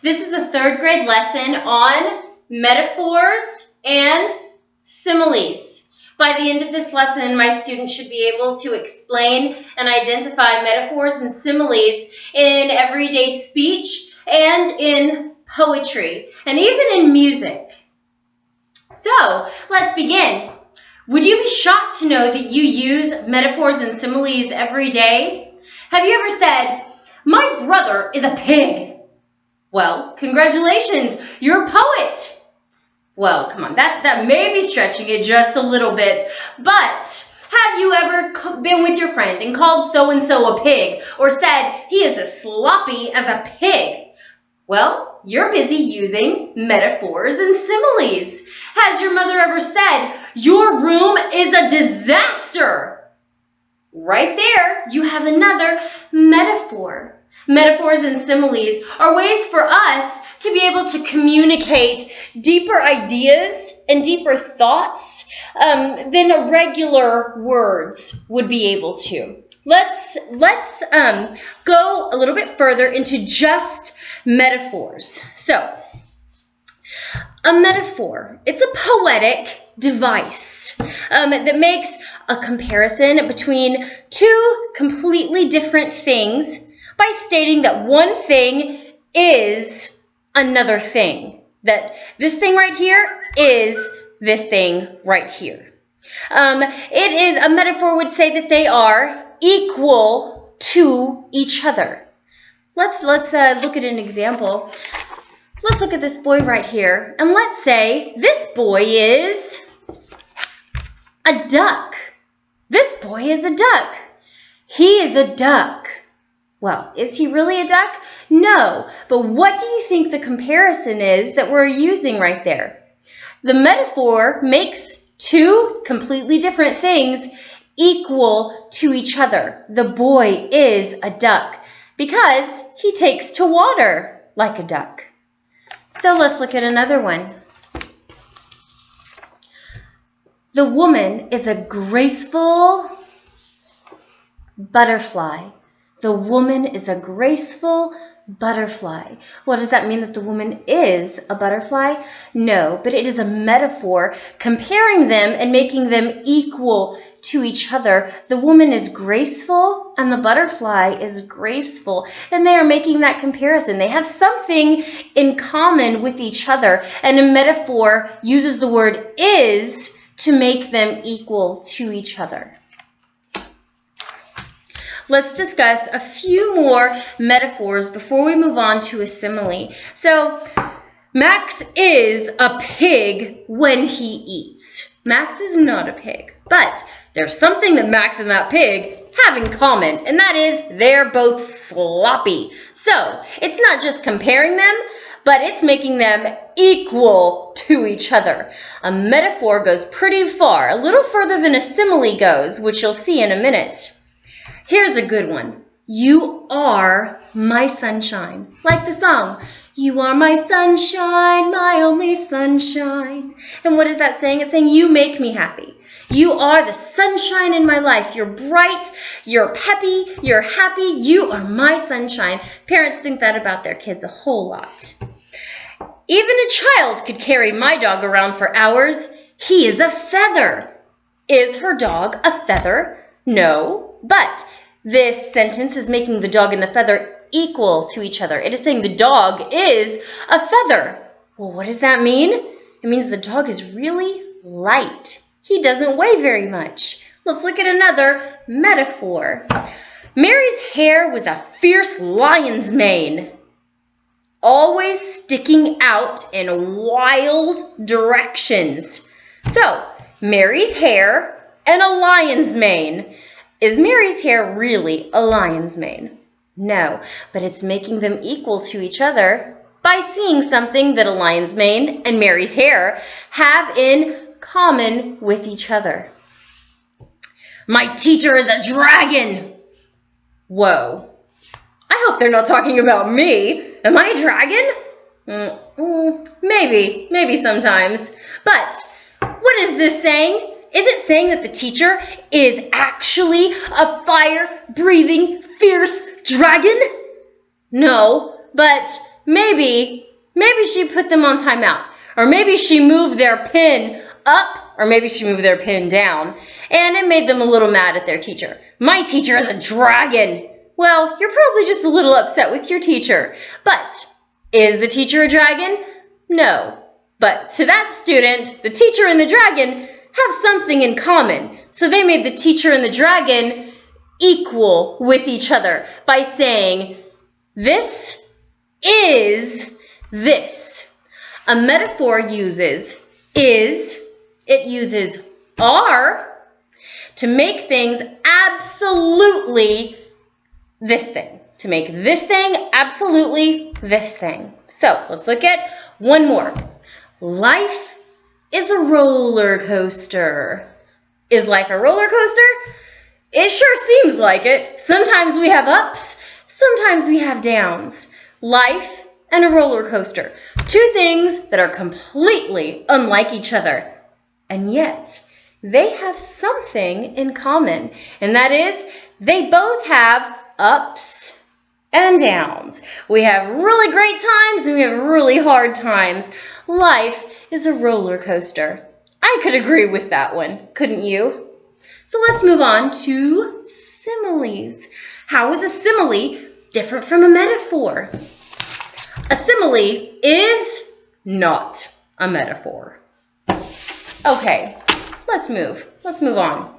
This is a third grade lesson on metaphors and similes. By the end of this lesson, my students should be able to explain and identify metaphors and similes in everyday speech and in poetry, and even in music. So, let's begin. Would you be shocked to know that you use metaphors and similes every day? Have you ever said, "My brother is a pig"? Well, congratulations, you're a poet. Well, come on, that may be stretching it just a little bit, but have you ever been with your friend and called so-and-so a pig, or said he is as sloppy as a pig? Well, you're busy using metaphors and similes. Has your mother ever said, "Your room is a disaster"? Right there, you have another metaphor. Metaphors and similes are ways for us to be able to communicate deeper ideas and deeper thoughts than regular words would be able to. Let's go a little bit further into just metaphors. So, a metaphor, it's a poetic device that makes a comparison between two completely different things by stating that one thing is another thing. That this thing right here is this thing right here. It is a metaphor would say that they are equal to each other. Let's look at an example. Let's look at this boy right here, and let's say this boy is a duck. This boy is a duck. He is a duck. Well, is he really a duck? No, but what do you think the comparison is that we're using right there? The metaphor makes two completely different things equal to each other. The boy is a duck because he takes to water like a duck. So let's look at another one. The woman is a graceful butterfly. The woman is a graceful butterfly. Well, does that mean that the woman is a butterfly? No, but it is a metaphor comparing them and making them equal to each other. The woman is graceful and the butterfly is graceful, and they are making that comparison. They have something in common with each other, and a metaphor uses the word is to make them equal to each other. Let's discuss a few more metaphors before we move on to a simile. So, Max is a pig when he eats. Max is not a pig, but there's something that Max and that pig have in common, and that is they're both sloppy. So, it's not just comparing them, but it's making them equal to each other. A metaphor goes pretty far, a little further than a simile goes, which you'll see in a minute. Here's a good one. You are my sunshine. Like the song, you are my sunshine, my only sunshine. And what is that saying? It's saying you make me happy. You are the sunshine in my life. You're bright, you're peppy, you're happy. You are my sunshine. Parents think that about their kids a whole lot. Even a child could carry my dog around for hours. He is a feather. Is her dog a feather? No, but this sentence is making the dog and the feather equal to each other. It is saying the dog is a feather. Well, what does that mean? It means the dog is really light. He doesn't weigh very much. Let's look at another metaphor. Mary's hair was a fierce lion's mane, always sticking out in wild directions. So, Mary's hair and a lion's mane. Is Mary's hair really a lion's mane? No, but it's making them equal to each other by seeing something that a lion's mane and Mary's hair have in common with each other. My teacher is a dragon. Whoa. I hope they're not talking about me. Am I a dragon? Maybe sometimes. But what is this saying? Is it saying that the teacher is actually a fire-breathing, fierce dragon? No, but maybe she put them on timeout. Or maybe she moved their pin up, or maybe she moved their pin down, and it made them a little mad at their teacher. My teacher is a dragon. Well, you're probably just a little upset with your teacher. But is the teacher a dragon? No. But to that student, the teacher and the dragon have something in common. So they made the teacher and the dragon equal with each other by saying, this is this. A metaphor uses is, it uses are to make things absolutely this thing. To make this thing absolutely this thing. So let's look at one more. Life is a roller coaster. Is life a roller coaster? It sure seems like it. Sometimes we have ups, sometimes we have downs. Life and a roller coaster. Two things that are completely unlike each other. And yet, they have something in common. And that is, they both have ups and downs. We have really great times and we have really hard times. Life is a roller coaster. I could agree with that one, couldn't you? So let's move on to similes. How is a simile different from a metaphor? A simile is not a metaphor. Okay, let's move on.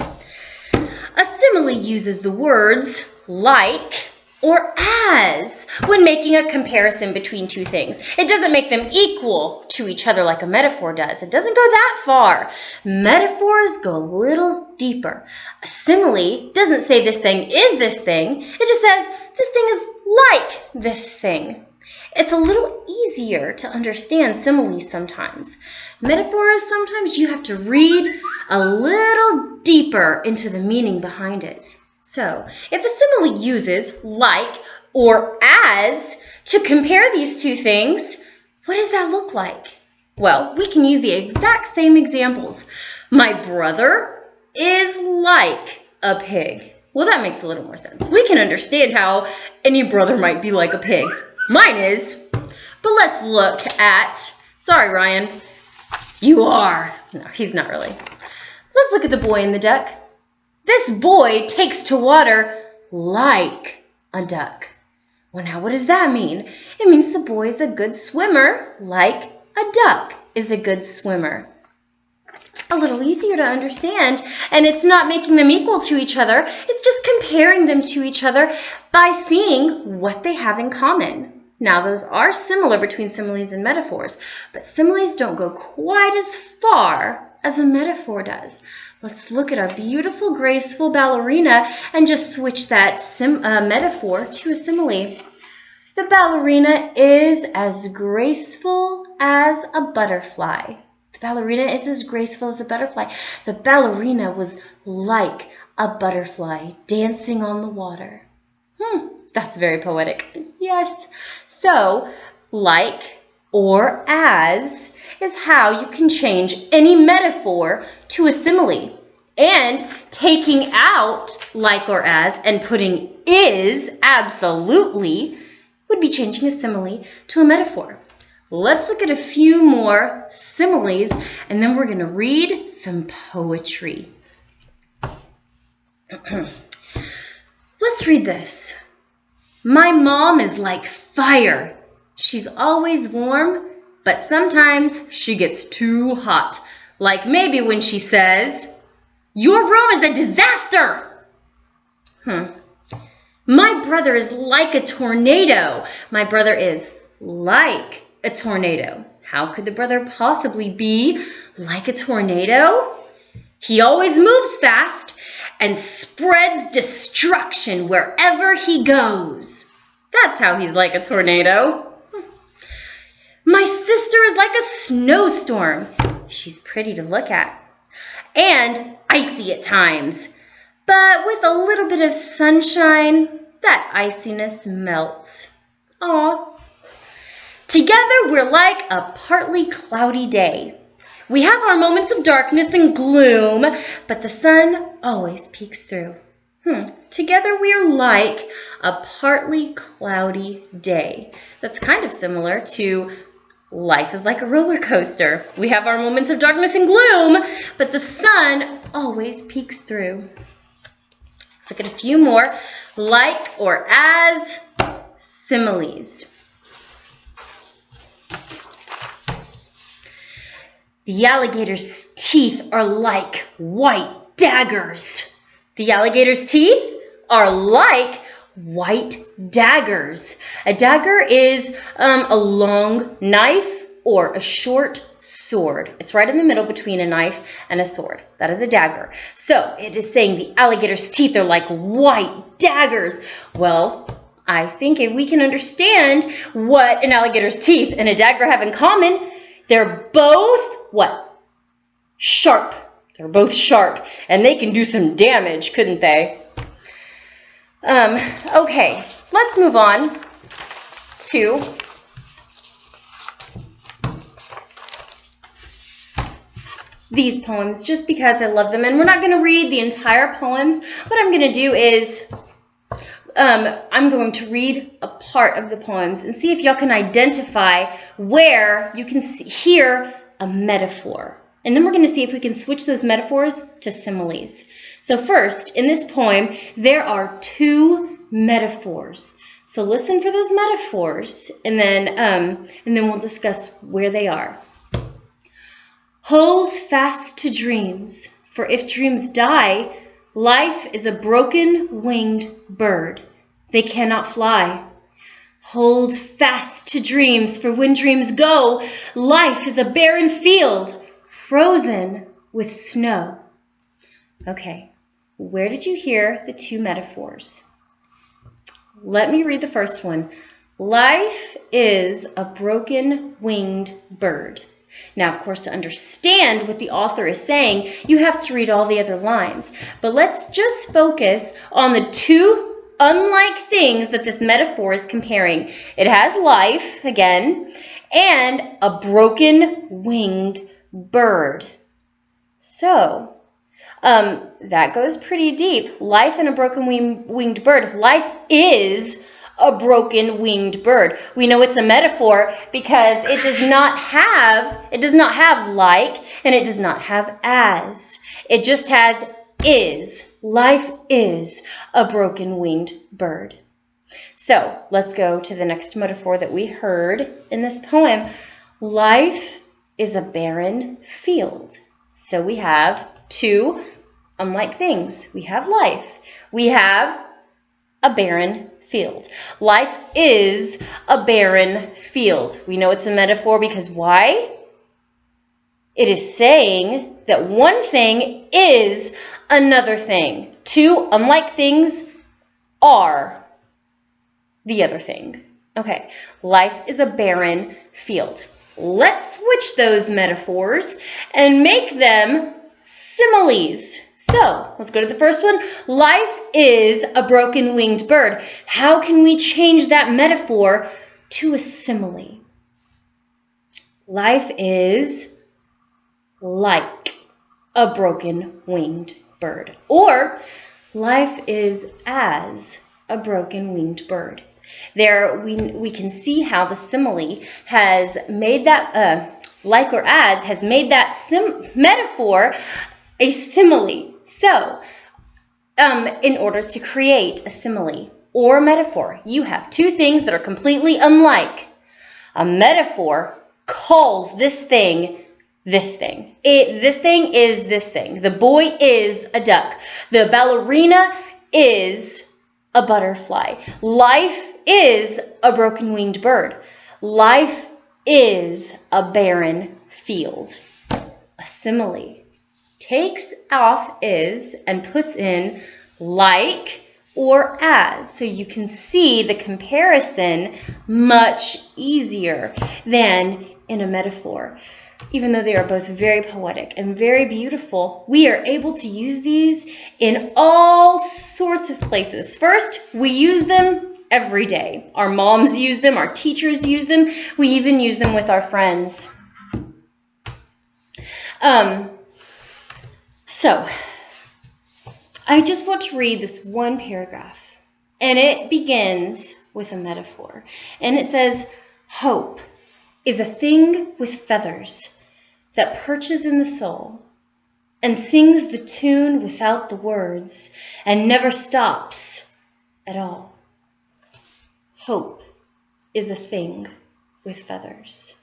A simile uses the words like or as when making a comparison between two things. It doesn't make them equal to each other like a metaphor does. It doesn't go that far. Metaphors go a little deeper. A simile doesn't say this thing is this thing. It just says this thing is like this thing. It's a little easier to understand similes sometimes. Metaphors, sometimes you have to read a little deeper into the meaning behind it. So, if a simile uses like or as to compare these two things, what does that look like? Well, we can use the exact same examples. My brother is like a pig. Well, that makes a little more sense. We can understand how any brother might be like a pig. Mine is. But let's look at, sorry, Ryan, you are. No, he's not really. Let's look at the boy and the duck. This boy takes to water like a duck. Well, now what does that mean? It means the boy is a good swimmer like a duck is a good swimmer. A little easier to understand, and it's not making them equal to each other. It's just comparing them to each other by seeing what they have in common. Now, those are similar between similes and metaphors, but similes don't go quite as far as a metaphor does. Let's look at our beautiful, graceful ballerina and just switch that metaphor to a simile. The ballerina is as graceful as a butterfly. The ballerina is as graceful as a butterfly. The ballerina was like a butterfly dancing on the water. That's very poetic. Yes. So, like or as is how you can change any metaphor to a simile. And taking out like or as and putting is absolutely would be changing a simile to a metaphor. Let's look at a few more similes and then we're going to read some poetry. Let's read this. My mom is like fire. She's always warm, but sometimes she gets too hot. Like maybe when she says, your room is a disaster. My brother is like a tornado. My brother is like a tornado. How could the brother possibly be like a tornado? He always moves fast and spreads destruction wherever he goes. That's how he's like a tornado. My sister is like a snowstorm. She's pretty to look at and icy at times. But with a little bit of sunshine, that iciness melts. Aw. Together we're like a partly cloudy day. We have our moments of darkness and gloom, but the sun always peeks through. Together we are like a partly cloudy day. That's kind of similar to life is like a roller coaster. We have our moments of darkness and gloom, but the sun always peeks through. Let's look at a few more. Like or as similes. The alligator's teeth are like white daggers. The alligator's teeth are like white daggers. A dagger is a long knife or a short sword. It's right in the middle between a knife and a sword. That is a dagger. So it is saying the alligator's teeth are like white daggers. Well, I think if we can understand what an alligator's teeth and a dagger have in common, they're both what? Sharp. They're both sharp, and they can do some damage, couldn't they? Okay, let's move on to these poems just because I love them. And we're not going to read the entire poems. What I'm going to do is I'm going to read a part of the poems and see if y'all can identify where you can hear a metaphor. And then we're going to see if we can switch those metaphors to similes. So first, in this poem, there are 2 metaphors. So listen for those metaphors, and then we'll discuss where they are. Hold fast to dreams, for if dreams die, life is a broken winged bird. They cannot fly. Hold fast to dreams, for when dreams go, life is a barren field, frozen with snow. Okay, where did you hear the 2 metaphors? Let me read the first one. Life is a broken winged bird. Now, of course, to understand what the author is saying, you have to read all the other lines. But let's just focus on the 2 unlike things that this metaphor is comparing. It has life, again, and a broken winged bird. So, that goes pretty deep. Life and a broken winged bird. Life is a broken winged bird. We know it's a metaphor because it does not have like, and it does not have as. It just has is. Life is a broken winged bird. So let's go to the next metaphor that we heard in this poem. Life is a barren field. So we have 2 unlike things. We have life. We have a barren field. Life is a barren field. We know it's a metaphor because why? It is saying that one thing is another thing. 2 unlike things are the other thing. Okay, life is a barren field. Let's switch those metaphors and make them similes. So, let's go to the first one. Life is a broken winged bird. How can we change that metaphor to a simile? Life is like a broken winged bird. Or, life is as a broken winged bird. There, we can see how the simile has made that, like or as, has made that metaphor a simile. So, in order to create a simile or metaphor, you have 2 things that are completely unlike. A metaphor calls this thing this thing. This thing is this thing. The boy is a duck. The ballerina is a butterfly. Life is a broken winged bird. Life is a barren field. A simile takes off is and puts in like or as, so you can see the comparison much easier than in a metaphor. Even though they are both very poetic and very beautiful, we are able to use these in all sorts of places. First, we use them every day. Our moms use them, our teachers use them, we even use them with our friends. So, I just want to read this one paragraph, and it begins with a metaphor. And it says, hope is a thing with feathers that perches in the soul and sings the tune without the words and never stops at all. Hope is a thing with feathers.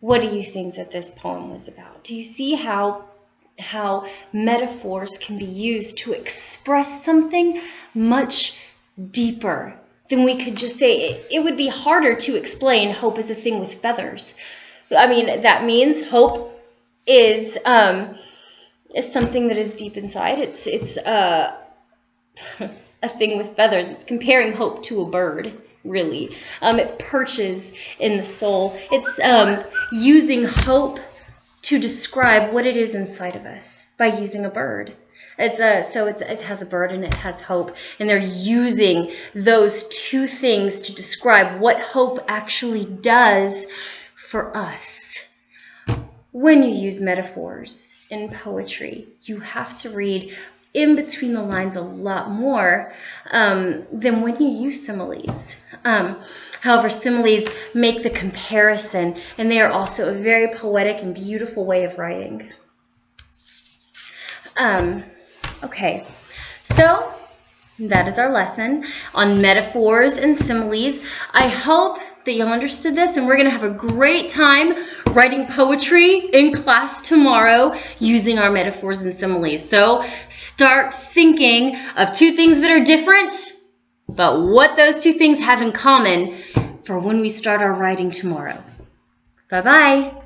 What do you think that this poem was about? Do you see how metaphors can be used to express something much deeper than we could just say? It would be harder to explain hope is a thing with feathers. I mean, that means hope is something that is deep inside. It's a thing with feathers. It's comparing hope to a bird, really. It perches in the soul. It's using hope to describe what it is inside of us by using a bird. It has a bird and it has hope, and they're using those two things to describe what hope actually does for us. When you use metaphors in poetry, you have to read in between the lines a lot more than when you use similes. However, similes make the comparison, and they are also a very poetic and beautiful way of writing. Okay, so that is our lesson on metaphors and similes. I hope that you understood this, and we're going to have a great time writing poetry in class tomorrow using our metaphors and similes. So start thinking of two things that are different, but what those two things have in common for when we start our writing tomorrow. Bye-bye.